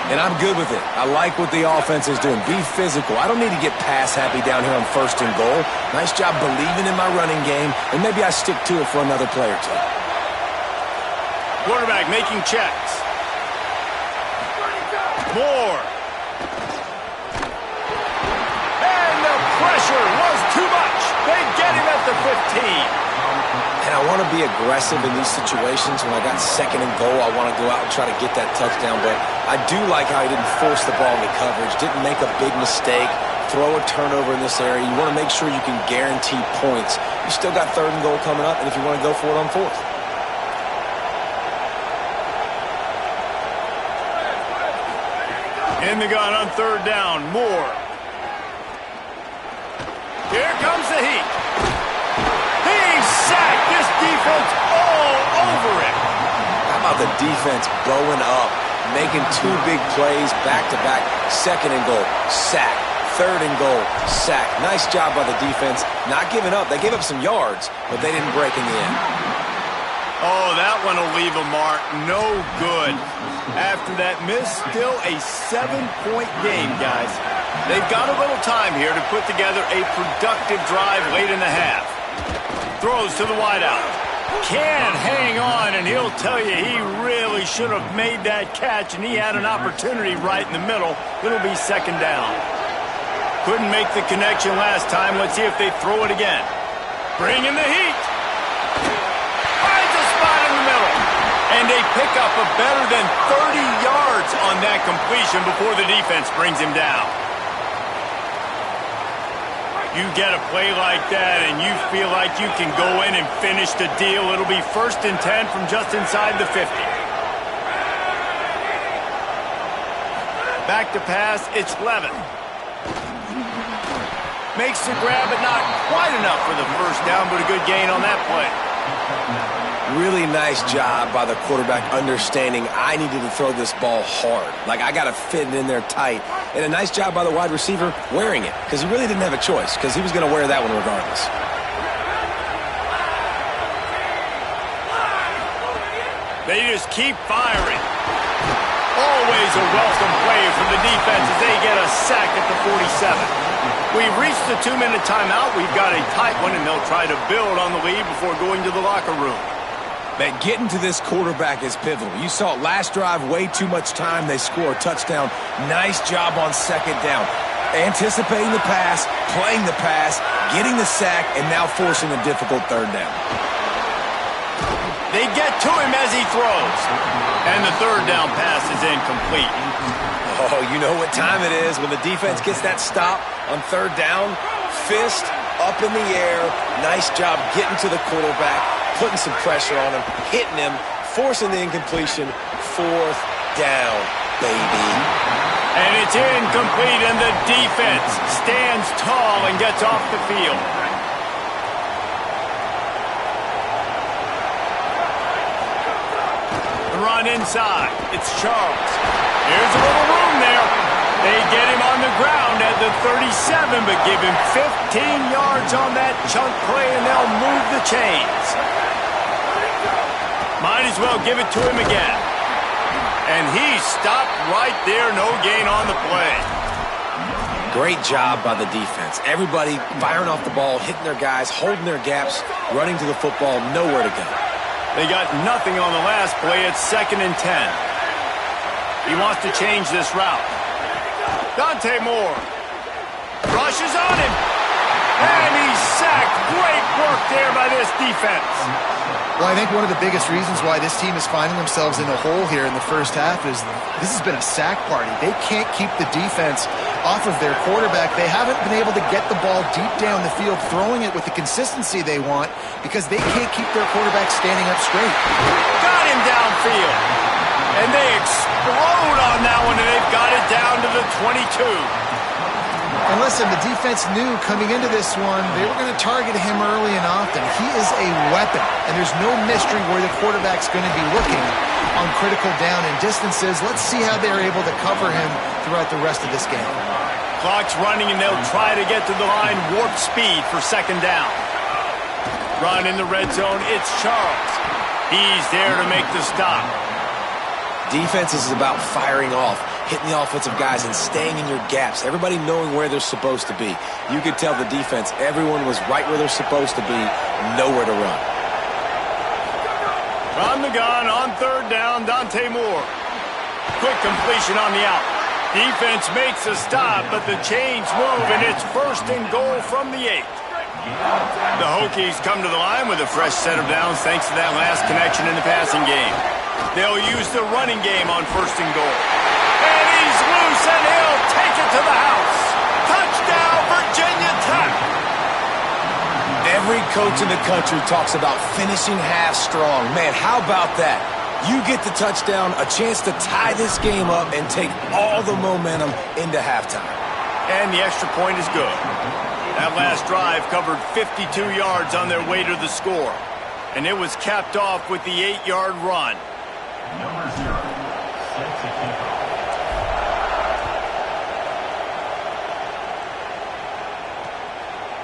And I'm good with it. I like what the offense is doing. Be physical. I don't need to get pass happy down here on 1st and goal. Nice job believing in my running game, and maybe I stick to it for another play or two. Quarterback making checks. Moore. And the pressure was too much. They get him at the 15. And I want to be aggressive in these situations. When I got 2nd and goal, I want to go out and try to get that touchdown. But I do like how he didn't force the ball into coverage, didn't make a big mistake, throw a turnover in this area. You want to make sure you can guarantee points. You still got 3rd and goal coming up, and if you want to go for it on 4th. In the gun on 3rd down, Moore. Here comes the heat. He's sacked. This defense all over it. How about the defense bowing up, making 2 big plays back-to-back? 2nd and goal, sack. 3rd and goal, sack. Nice job by the defense. Not giving up. They gave up some yards, but they didn't break in the end. Oh, that one will leave a mark. No good. After that miss, still a 7-point game, guys. They've got a little time here to put together a productive drive late in the half. Throws to the wideout. can't hang on, and he'll tell you he really should have made that catch, and he had an opportunity right in the middle. It'll be second down. Couldn't make the connection last time. Let's see if they throw it again. Bringing the heat. Finds a spot in the middle. And they pick up a better than 30 yards on that completion before the defense brings him down. You get a play like that and you feel like you can go in and finish the deal. It'll be 1st and 10 from just inside the 50. Back to pass, it's Levin. Makes the grab, but not quite enough for the first down, but a good gain on that play. Really nice job by the quarterback understanding I needed to throw this ball hard. Like, I got to fit it in there tight. And a nice job by the wide receiver wearing it, because he really didn't have a choice, because he was going to wear that one regardless. They just keep firing. Always a welcome play from the defense as they get a sack at the 47. We've reached the 2-minute timeout. We've got a tight one, and they'll try to build on the lead before going to the locker room. Man, getting to this quarterback is pivotal. You saw it last drive, way too much time. They score a touchdown. Nice job on second down. Anticipating the pass, playing the pass, getting the sack, and now forcing a difficult third down. They get to him as he throws. And the third down pass is incomplete. Oh, you know what time it is when the defense gets that stop on third down. Fist up in the air. Nice job getting to the quarterback, putting some pressure on him, hitting him, forcing the incompletion. 4th down, baby. And it's incomplete, and the defense stands tall and gets off the field. The run inside. It's Charles. Here's a little room there. They get him on the ground at the 37, but give him 15 yards on that chunk play, and they'll move the chains. Might as well give it to him again. And he stopped right there. No gain on the play. Great job by the defense. Everybody firing off the ball, hitting their guys, holding their gaps, running to the football, nowhere to go. They got nothing on the last play. It's 2nd and 10. He wants to change this route. Dante Moore rushes on him. And he's sacked. Great work there by this defense. Well, I think one of the biggest reasons why this team is finding themselves in a hole here in the first half is this has been a sack party. They can't keep the defense off of their quarterback. They haven't been able to get the ball deep down the field, throwing it with the consistency they want because they can't keep their quarterback standing up straight. Got him downfield. And they explode on that one, and they've got it down to the 22. And listen, the defense knew coming into this one they were going to target him early and often. He is a weapon, and there's no mystery where the quarterback's going to be looking on critical down and distances. Let's see how they're able to cover him throughout the rest of this game. Clock's running, and they'll try to get to the line warp speed for second down. Run in the red zone. It's Charles. He's there to make the stop. Defense is about firing off, hitting the offensive guys and staying in your gaps. Everybody knowing where they're supposed to be. You could tell the defense, everyone was right where they're supposed to be, nowhere to run. From the gun on third down, Dante Moore. Quick completion on the out. Defense makes a stop, but the chains move, and it's 1st and goal from the 8. The Hokies come to the line with a fresh set of downs thanks to that last connection in the passing game. They'll use the running game on 1st and goal. And he's loose, and he'll take it to the house. Touchdown, Virginia Tech. Every coach in the country talks about finishing half strong. Man, how about that? You get the touchdown, a chance to tie this game up and take all the momentum into halftime. And the extra point is good. That last drive covered 52 yards on their way to the score. And it was capped off with the 8-yard run. Number 0, set to kick off.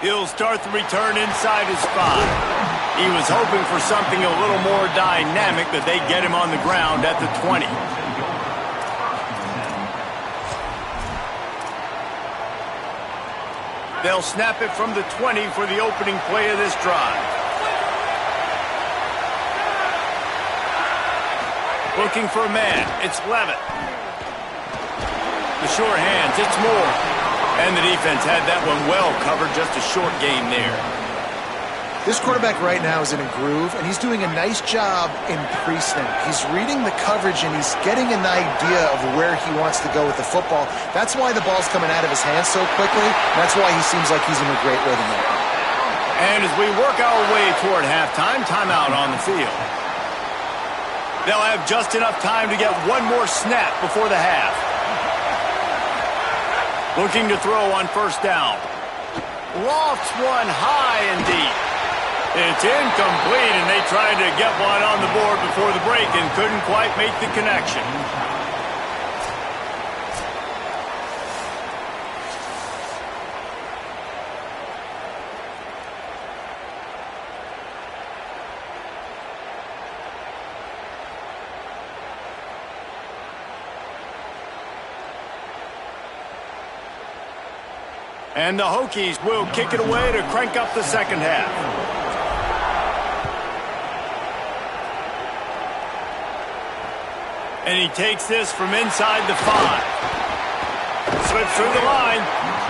He'll start the return inside his 5. He was hoping for something a little more dynamic, but they get him on the ground at the 20. They'll snap it from the 20 for the opening play of this drive. Looking for a man. It's Levitt. The short hands. It's Moore. And the defense had that one well covered. Just a short game there. This quarterback right now is in a groove, and he's doing a nice job in pre-snap. He's reading the coverage, and he's getting an idea of where he wants to go with the football. That's why the ball's coming out of his hands so quickly. That's why he seems like he's in a great rhythm there. And as we work our way toward halftime, timeout on the field. They'll have just enough time to get one more snap before the half. Looking to throw on first down. Lofts one high and deep. It's incomplete, and they tried to get one on the board before the break and couldn't quite make the connection. And the Hokies will kick it away to crank up the second half. And he takes this from inside the 5. Slips through the line.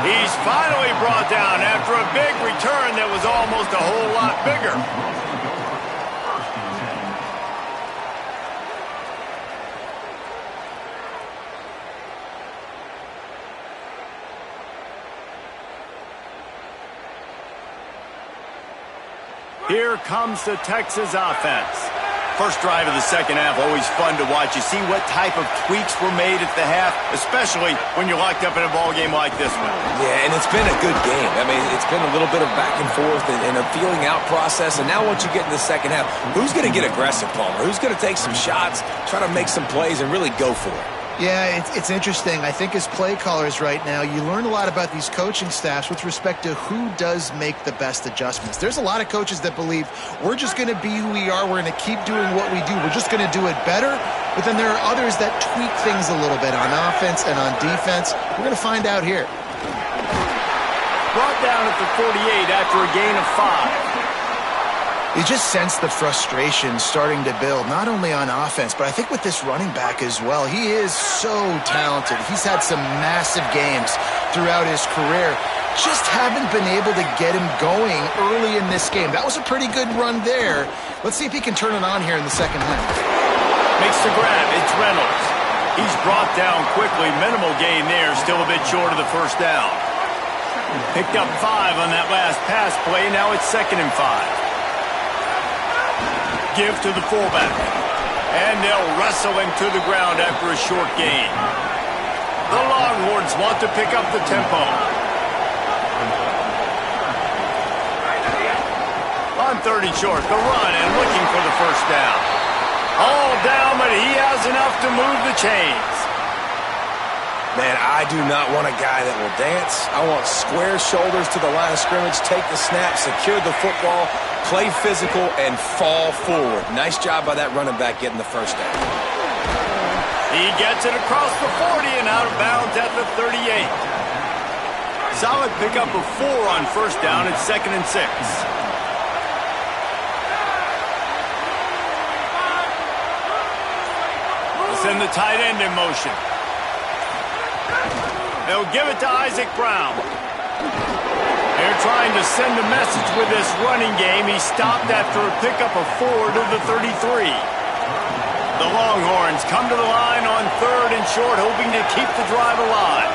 He's finally brought down after a big return that was almost a whole lot bigger. Here comes the Texas offense. First drive of the second half, always fun to watch. You see what type of tweaks were made at the half, especially when you're locked up in a ball game like this one. Yeah, and it's been a good game. I mean, it's been a little bit of back and forth and a feeling out process. And now once you get in the second half, who's going to get aggressive, Palmer? Who's going to take some shots, try to make some plays, and really go for it? Yeah, it's interesting. I think as play callers right now, you learn a lot about these coaching staffs with respect to who does make the best adjustments. There's a lot of coaches that believe we're just going to be who we are. We're going to keep doing what we do. We're just going to do it better. But then there are others that tweak things a little bit on offense and on defense. We're going to find out here. Brought down at the 48 after a gain of 5. You just sense the frustration starting to build, not only on offense, but I think with this running back as well. He is so talented. He's had some massive games throughout his career. Just haven't been able to get him going early in this game. That was a pretty good run there. Let's see if he can turn it on here in the second half. Makes the grab. It's Reynolds. He's brought down quickly. Minimal gain there. Still a bit short of the first down. Picked up 5 on that last pass play. Now it's 2nd and 5. Give to the fullback. And they'll wrestle him to the ground after a short gain. The Longhorns want to pick up the tempo. On 3rd and short, the run and looking for the first down. All down, but he has enough to move the chains. Man, I do not want a guy that will dance. I want square shoulders to the line of scrimmage, take the snap, secure the football, play physical, and fall forward. Nice job by that running back getting the first down. He gets it across the 40 and out of bounds at the 38. Solid pickup of 4 on first down. It's 2nd and 6. Send the tight end in motion. They'll give it to Isaac Brown. They're trying to send a message with this running game. He stopped after a pickup of 4 to the 33. The Longhorns come to the line on 3rd and short, hoping to keep the drive alive.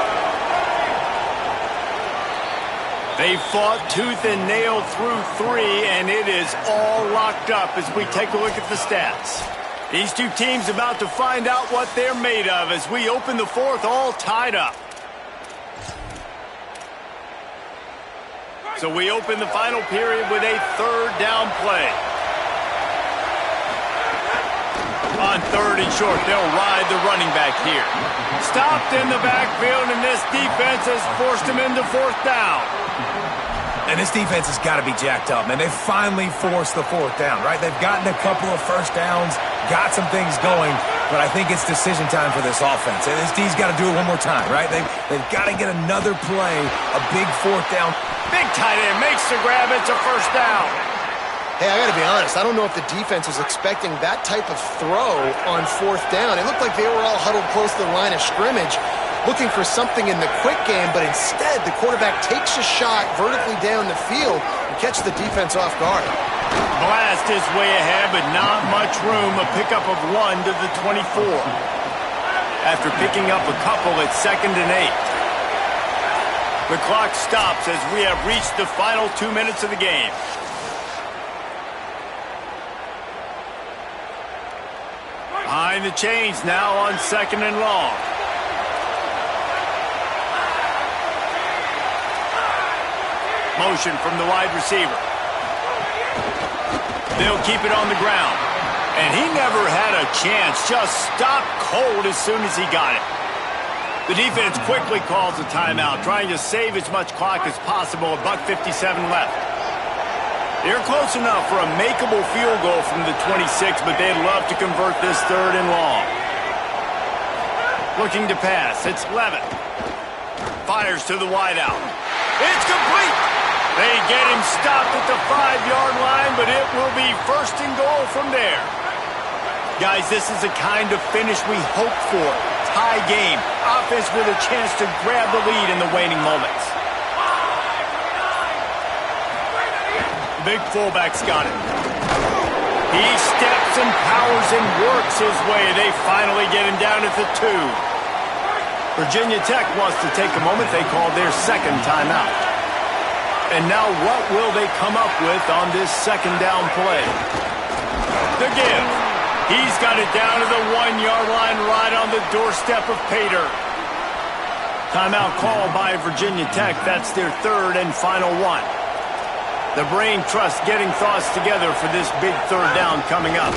They fought tooth and nail through 3, and it is all locked up as we take a look at the stats. These two teams about to find out what they're made of as we open the 4th all tied up. So we open the final period with a 3rd down play. On 3rd and short, they'll ride the running back here. Stopped in the backfield, and this defense has forced him into 4th down. And this defense has got to be jacked up, man. They've finally forced the 4th down, right? They've gotten a couple of first downs, got some things going, but I think it's decision time for this offense. And this D's got to do it one more time, right? They've got to get another play, a big 4th down. Big tight end makes the grab. It's a first down. Hey, I got to be honest. I don't know if the defense was expecting that type of throw on 4th down. It looked like they were all huddled close to the line of scrimmage, looking for something in the quick game, but instead the quarterback takes a shot vertically down the field and catches the defense off guard. Blast his way ahead, but not much room. A pickup of 1 to the 24. After picking up a couple, it's 2nd and 8. The clock stops as we have reached the final 2 minutes of the game. Behind the chains now on 2nd and long. Motion from the wide receiver. They'll keep it on the ground. And he never had a chance. Just stopped cold as soon as he got it. The defense quickly calls a timeout, trying to save as much clock as possible. $1:57 left. They're close enough for a makeable field goal from the 26, but they'd love to convert this 3rd and long. Looking to pass. It's Levitt. Fires to the wideout. It's complete. They get him stopped at the 5-yard line, but it will be 1st and goal from there. Guys, this is the kind of finish we hoped for. Tie game. Offense with a chance to grab the lead in the waning moments. The big fullback's got it. He steps and powers and works his way. They finally get him down at the 2. Virginia Tech wants to take a moment. They call their 2nd timeout. And now what will they come up with on this 2nd down play? The give. He's got it down to the 1-yard line right on the doorstep of Pater. Timeout called by Virginia Tech. That's their 3rd and final one. The brain trust getting thoughts together for this big 3rd down coming up.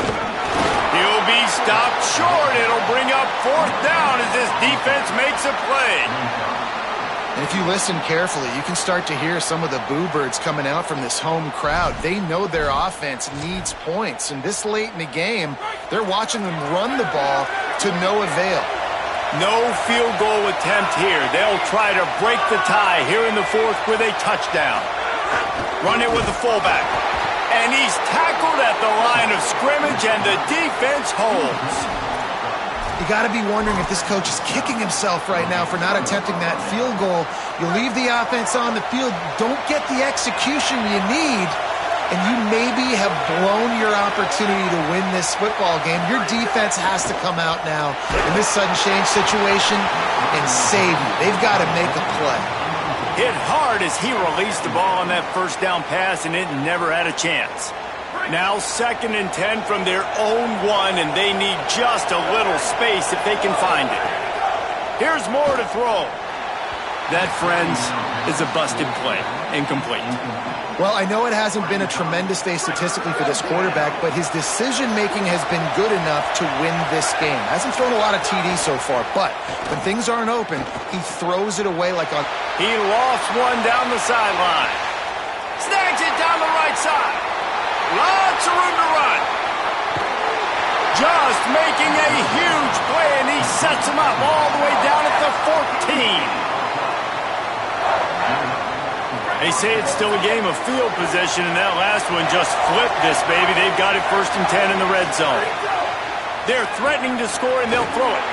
He'll be stopped short. It'll bring up 4th down as this defense makes a play. And if you listen carefully, you can start to hear some of the boo birds coming out from this home crowd. They know their offense needs points. And this late in the game, they're watching them run the ball to no avail. No field goal attempt here. They'll try to break the tie here in the 4th with a touchdown. Run it with the fullback. And he's tackled at the line of scrimmage, and the defense holds. You got to be wondering if this coach is kicking himself right now for not attempting that field goal. You leave the offense on the field, don't get the execution you need, and you maybe have blown your opportunity to win this football game. Your defense has to come out now in this sudden change situation and save you. They've got to make a play. Hit hard as he released the ball on that 1st down pass, and it never had a chance. Now 2nd and 10 from their own 1, and they need just a little space if they can find it. Here's more to throw. That, friends, is a busted play. Incomplete. Well, I know it hasn't been a tremendous day statistically for this quarterback, but his decision-making has been good enough to win this game. Hasn't thrown a lot of TDs so far, but when things aren't open, he throws it away like on... He lost one down the sideline. Snags it down the right side. Lots of room to run. Just making a huge play, and he sets him up all the way down at the 14. They say it's still a game of field position, and that last one just flipped this baby. They've got it 1st and 10 in the red zone. They're threatening to score, and they'll throw it.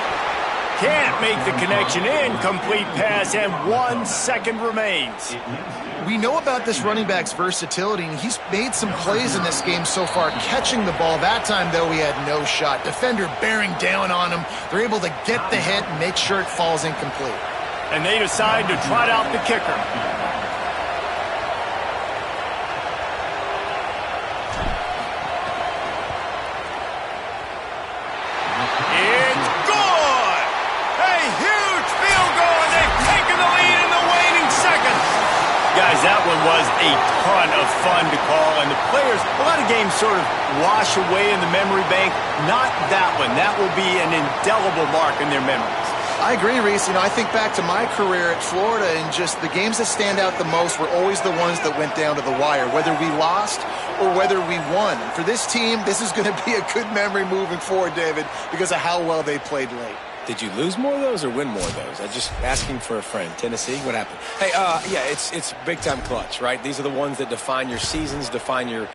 Can't make the connection. Incomplete pass, and 1 second remains. We know about this running back's versatility, and he's made some plays in this game so far, catching the ball. That time, though, he had no shot. Defender bearing down on him. They're able to get the hit and make sure it falls incomplete. And they decide to trot out the kicker. It's good! A huge field goal, and they've taken the lead in the waning seconds. Guys, that one was a ton of fun to call, and the players, a lot of games sort of wash away in the memory bank. Not that one. That will be an indelible mark in their memories. I agree, Reese. You know, I think back to my career at Florida, and just the games that stand out the most were always the ones that went down to the wire, whether we lost or whether we won. And for this team, this is going to be a good memory moving forward, David, because of how well they played late. Did you lose more of those or win more of those? I'm just asking for a friend. Tennessee, what happened? Hey, yeah, it's big-time clutch, right? These are the ones that define your seasons, define your